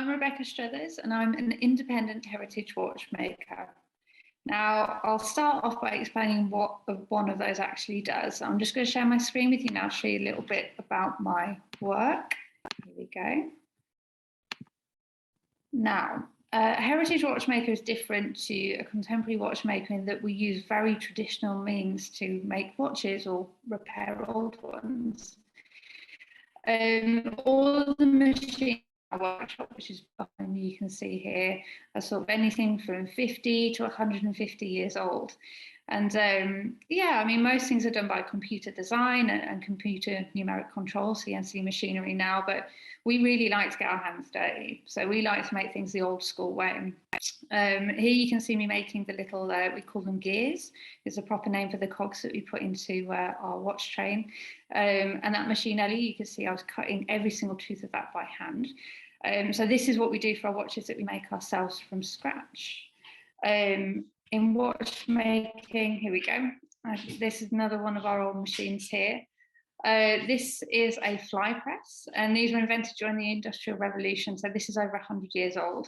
I'm Rebecca Struthers and I'm an independent heritage watchmaker. Now, I'll start off by explaining what one of those actually does. I'm just going to share my screen with you now, show you a little bit about my work. Here we go. Now, a heritage watchmaker is different to a contemporary watchmaker in that we use very traditional means to make watches or repair old ones. All the machines in our workshop, which is behind you can see here, are sort of anything from 50 to 150 years old. And yeah, I mean, most things are done by computer design and computer numeric control, CNC machinery now, but we really like to get our hands dirty. So we like to make things the old school way. Here you can see me making the little, we call them gears. It's a proper name for the cogs that we put into our watch train. And that machinelli, you can see I was cutting every single tooth of that by hand. So this is what we do for our watches that we make ourselves from scratch. In watchmaking, here we go. This is another one of our old machines here. This is a fly press, and these were invented during the Industrial Revolution. So this is over 100 years old.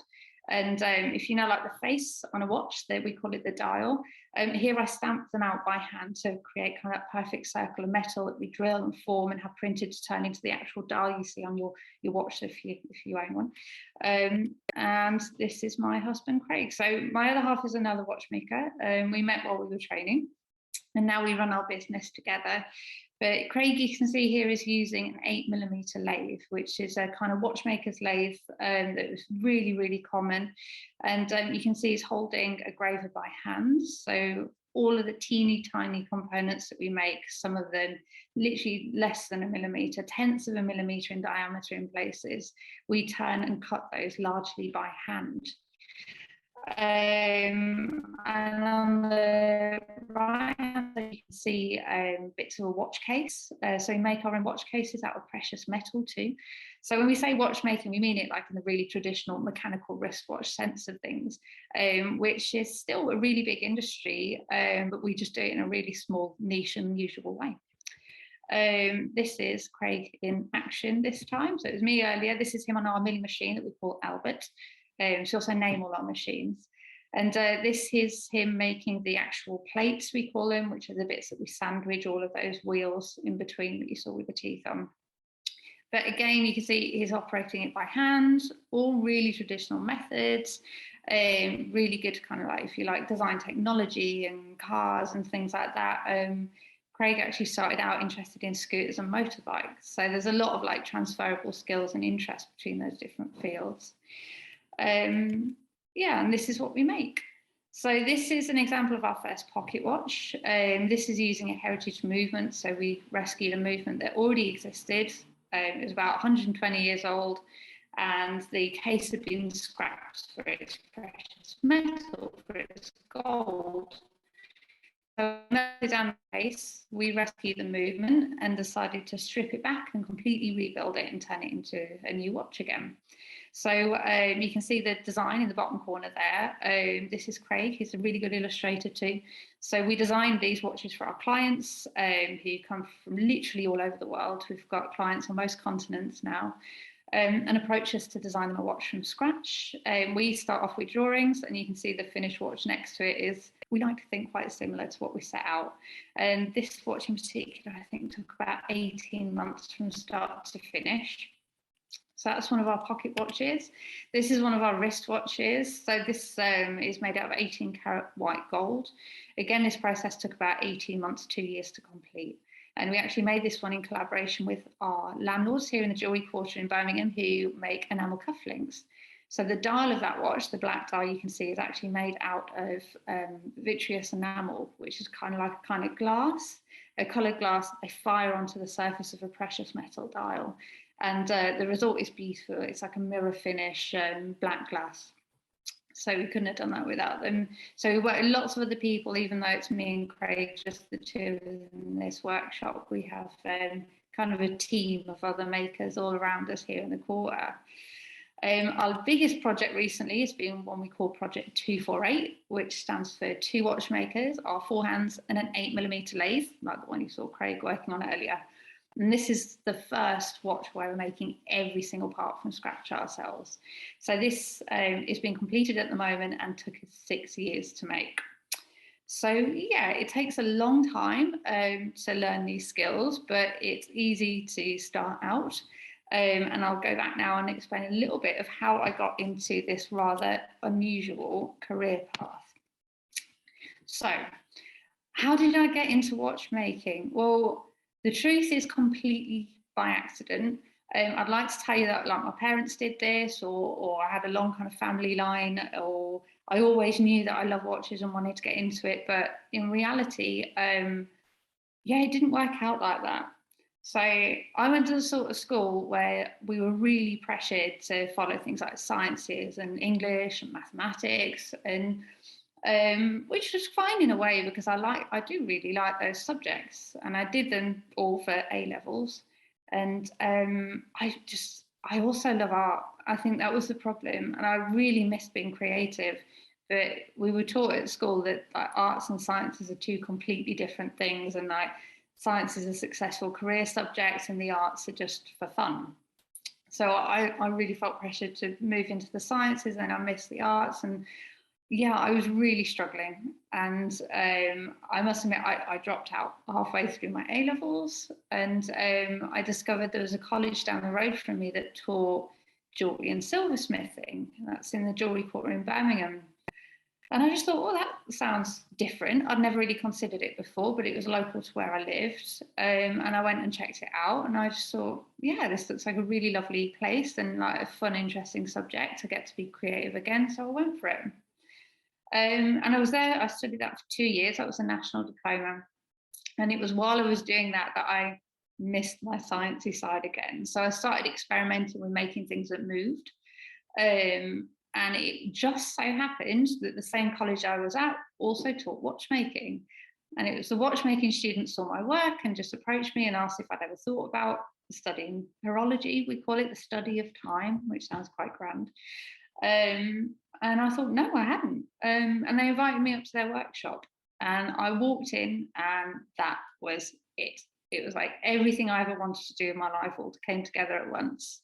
And if you know, like the face on a watch, we call it the dial. Here I stamped them out by hand to create kind of that perfect circle of metal that we drill and form and have printed to turn into the actual dial you see on your watch if you own one. And this is my husband, Craig. So my other half is another watchmaker. We met while we were training, and now we run our business together. But Craig, you can see here, is using an 8mm lathe, which is a kind of watchmaker's lathe that was really, really common. And you can see he's holding a graver by hand. So all of the teeny tiny components that we make, some of them literally less than a millimetre, tenths of a millimetre in diameter in places, we turn and cut those largely by hand. And on the right hand side, you can see bits of a watch case. So we make our own watch cases out of precious metal too. So when we say watchmaking, we mean it like in the really traditional mechanical wristwatch sense of things, which is still a really big industry, but we just do it in a really small, niche and unusual way. This is Craig in action this time. So it was me earlier. This is him on our milling machine that we call Albert. We also name all our machines. And this is him making the actual plates, we call them, which are the bits that we sandwich all of those wheels in between that you saw with the teeth on. But again, you can see he's operating it by hand, all really traditional methods, really good kind of like, if you like, design technology and cars and things like that. Craig actually started out interested in scooters and motorbikes. So there's a lot of like transferable skills and interest between those different fields. Yeah, and this is what we make. So this is an example of our first pocket watch. This is using a heritage movement. So we rescued a movement that already existed. It was about 120 years old, and the case had been scrapped for its precious metal, for its gold. So down the case, we rescued the movement and decided to strip it back and completely rebuild it and turn it into a new watch again. So you can see the design in the bottom corner there. This is Craig, he's a really good illustrator too. So we designed these watches for our clients who come from literally all over the world. We've got clients on most continents now, and approach us to design them a watch from scratch. We start off with drawings, and you can see the finished watch next to it is, we like to think, quite similar to what we set out. And this watch in particular, I think, took about 18 months from start to finish. So that's one of our pocket watches. This is one of our wrist watches. So this is made out of 18 karat white gold. Again, this process took about 18 months, 2 years to complete. And we actually made this one in collaboration with our landlords here in the Jewellery Quarter in Birmingham, who make enamel cufflinks. So the dial of that watch, the black dial you can see, is actually made out of vitreous enamel, which is kind of like a kind of glass, a coloured glass that they fire onto the surface of a precious metal dial. And the result is beautiful. It's like a mirror finish black glass. So we couldn't have done that without them. So we work with lots of other people, even though it's me and Craig, just the two in this workshop. We have kind of a team of other makers all around us here in the quarter. Our biggest project recently has been one we call Project 248, which stands for 2 watchmakers, our 4 hands and an 8mm lathe, like the one you saw Craig working on earlier. And this is the first watch where we're making every single part from scratch ourselves. So this is being completed at the moment and took us 6 years to make. So yeah, it takes a long time to learn these skills, but it's easy to start out. And I'll go back now and explain a little bit of how I got into this rather unusual career path. So how did I get into watchmaking? Well, the truth is completely by accident. I'd like to tell you that like my parents did this, or I had a long kind of family line, or I always knew that I love watches and wanted to get into it. But in reality, yeah, it didn't work out like that. So I went to the sort of school where we were really pressured to follow things like sciences and English and mathematics, and which was fine in a way because I do really like those subjects, and I did them all for A levels. And I also love art. I think that was the problem, and I really missed being creative. But we were taught at school that like arts and sciences are two completely different things, and like science is a successful career subject, and the arts are just for fun. So I really felt pressured to move into the sciences, and I missed the arts, and yeah, I was really struggling. And I must admit, I dropped out halfway through my A levels. And I discovered there was a college down the road from me that taught jewellery and silversmithing. That's in the Jewellery Quarter in Birmingham. And I just thought, well, that sounds different. I'd never really considered it before, but it was local to where I lived. And I went and checked it out. And I just thought, yeah, this looks like a really lovely place and like a fun, interesting subject to get to be creative again. So I went for it. And I was there, I studied that for 2 years. That was a national diploma. And it was while I was doing that that I missed my sciencey side again. So I started experimenting with making things that moved. And it just so happened that the same college I was at also taught watchmaking. And it was the watchmaking students saw my work and just approached me and asked if I'd ever thought about studying horology. We call it the study of time, which sounds quite grand. And I thought, no, I hadn't. And they invited me up to their workshop. And I walked in, and that was it. It was like everything I ever wanted to do in my life all came together at once.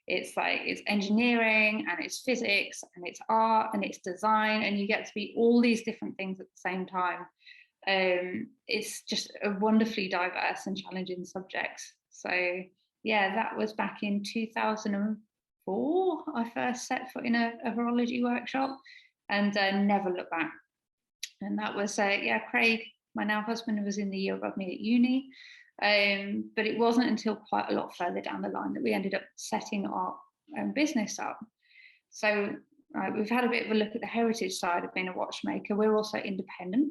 It's like it's engineering, and it's physics, and it's art, and it's design, and you get to be all these different things at the same time. It's just a wonderfully diverse and challenging subject. So yeah, that was back in 2004. I first set foot in a horology workshop, and never looked back. And that was yeah, Craig, my now husband, was in the year above me at uni. But it wasn't until quite a lot further down the line that we ended up setting our own business up. So we've had a bit of a look at the heritage side of being a watchmaker. We're also independent,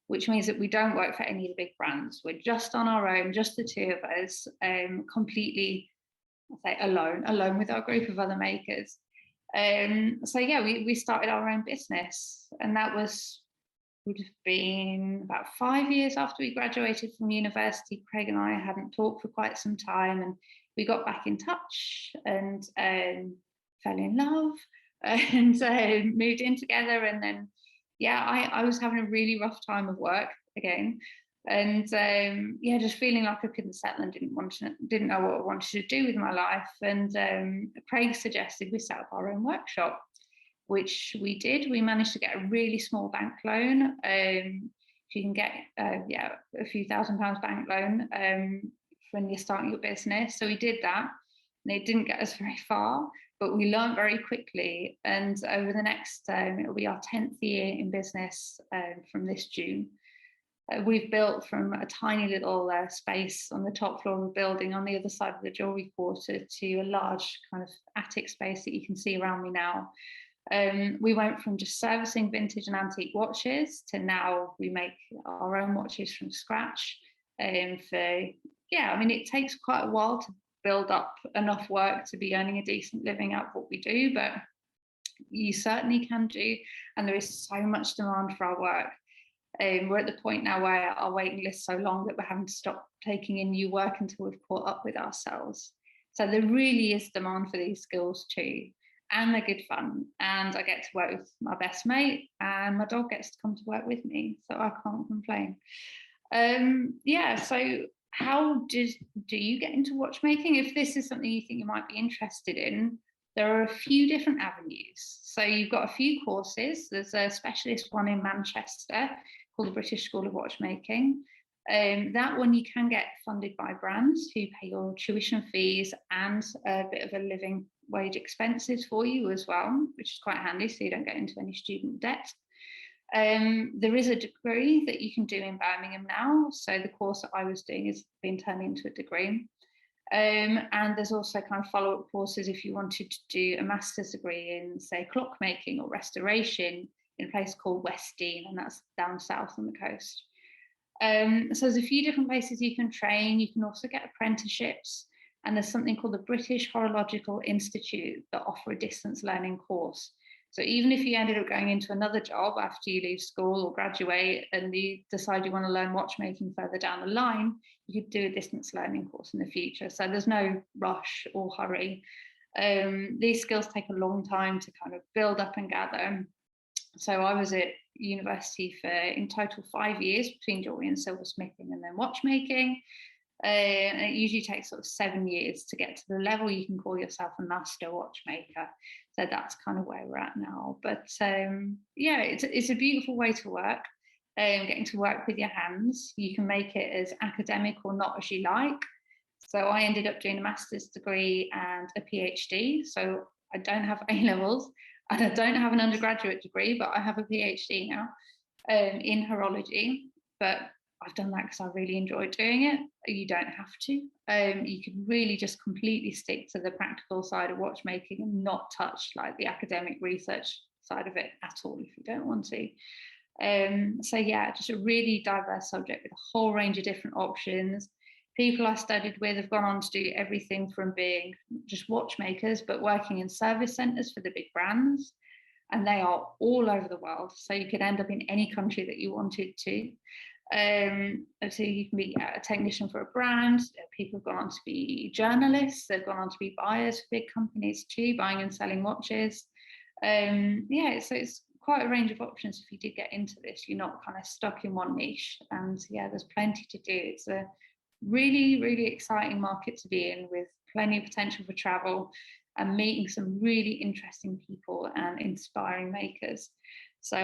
which means that we don't work for any of the big brands. We're just on our own, just the two of us, completely, I'll say, alone with our group of other makers. So yeah, we started our own business, and that would have been about 5 years after we graduated from university. Craig and I hadn't talked for quite some time, and we got back in touch and fell in love and moved in together. And then, yeah, I was having a really rough time of work again, and yeah, just feeling like I couldn't settle and didn't know what I wanted to do with my life. And Craig suggested we set up our own workshop, which we did. We managed to get a really small bank loan. You can get yeah, a few £1,000s bank loan when you're starting your business. So we did that, and it didn't get us very far, but we learned very quickly. And over the next, it'll be our 10th year in business from this June. We've built from a tiny little space on the top floor of a building on the other side of the jewellery quarter to a large kind of attic space that you can see around me now. We went from just servicing vintage and antique watches to now we make our own watches from scratch. Yeah, I mean, it takes quite a while to build up enough work to be earning a decent living out of what we do, but you certainly can do, and there is so much demand for our work. We're at the point now where our waiting list is so long that we're having to stop taking in new work until we've caught up with ourselves. So there really is demand for these skills too. And they're good fun. And I get to work with my best mate, and my dog gets to come to work with me. So I can't complain. Yeah, so how do you get into watchmaking? If this is something you think you might be interested in, there are a few different avenues. So you've got a few courses. There's a specialist one in Manchester called the British School of Watchmaking. That one you can get funded by brands who pay your tuition fees and a bit of a living wage expenses for you as well, which is quite handy so you don't get into any student debt. There is a degree that you can do in Birmingham now. So the course that I was doing has been turned into a degree. And there's also kind of follow-up courses if you wanted to do a master's degree in, say, clockmaking or restoration in a place called West Dean, and that's down south on the coast. So there's a few different places you can train. You can also get apprenticeships, and there's something called the British Horological Institute that offer a distance learning course. So even if you ended up going into another job after you leave school or graduate and you decide you want to learn watchmaking further down the line, you could do a distance learning course in the future. So there's no rush or hurry. These skills take a long time to kind of build up and gather. So I was at university for in total 5 years between jewelry and silversmithing and then watchmaking. And it usually takes sort of 7 years to get to the level you can call yourself a master watchmaker. So that's kind of where we're at now. But yeah, it's a beautiful way to work. Getting to work with your hands. You can make it as academic or not as you like. So I ended up doing a master's degree and a PhD. So I don't have A levels and I don't have an undergraduate degree, but I have a PhD now in horology. But I've done that because I really enjoy doing it. You don't have to. You can really just completely stick to the practical side of watchmaking and not touch like the academic research side of it at all if you don't want to. So yeah, just a really diverse subject with a whole range of different options. People I studied with have gone on to do everything from being just watchmakers, but working in service centres for the big brands. And they are all over the world. So you could end up in any country that you wanted to. So you can be a technician for a brand. People have gone on to be journalists. They've gone on to be buyers for big companies too, buying and selling watches. Yeah, so it's quite a range of options if you did get into this. You're not kind of stuck in one niche. And yeah, there's plenty to do. It's a really, really exciting market to be in with plenty of potential for travel and meeting some really interesting people and inspiring makers. So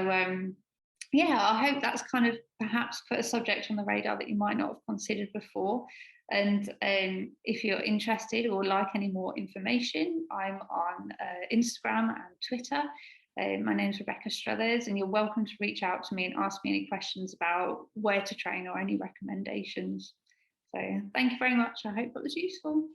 yeah, I hope that's kind of perhaps put a subject on the radar that you might not have considered before. And if you're interested or like any more information, I'm on Instagram and Twitter. My name's Rebecca Struthers, and you're welcome to reach out to me and ask me any questions about where to train or any recommendations. So thank you very much. I hope that was useful.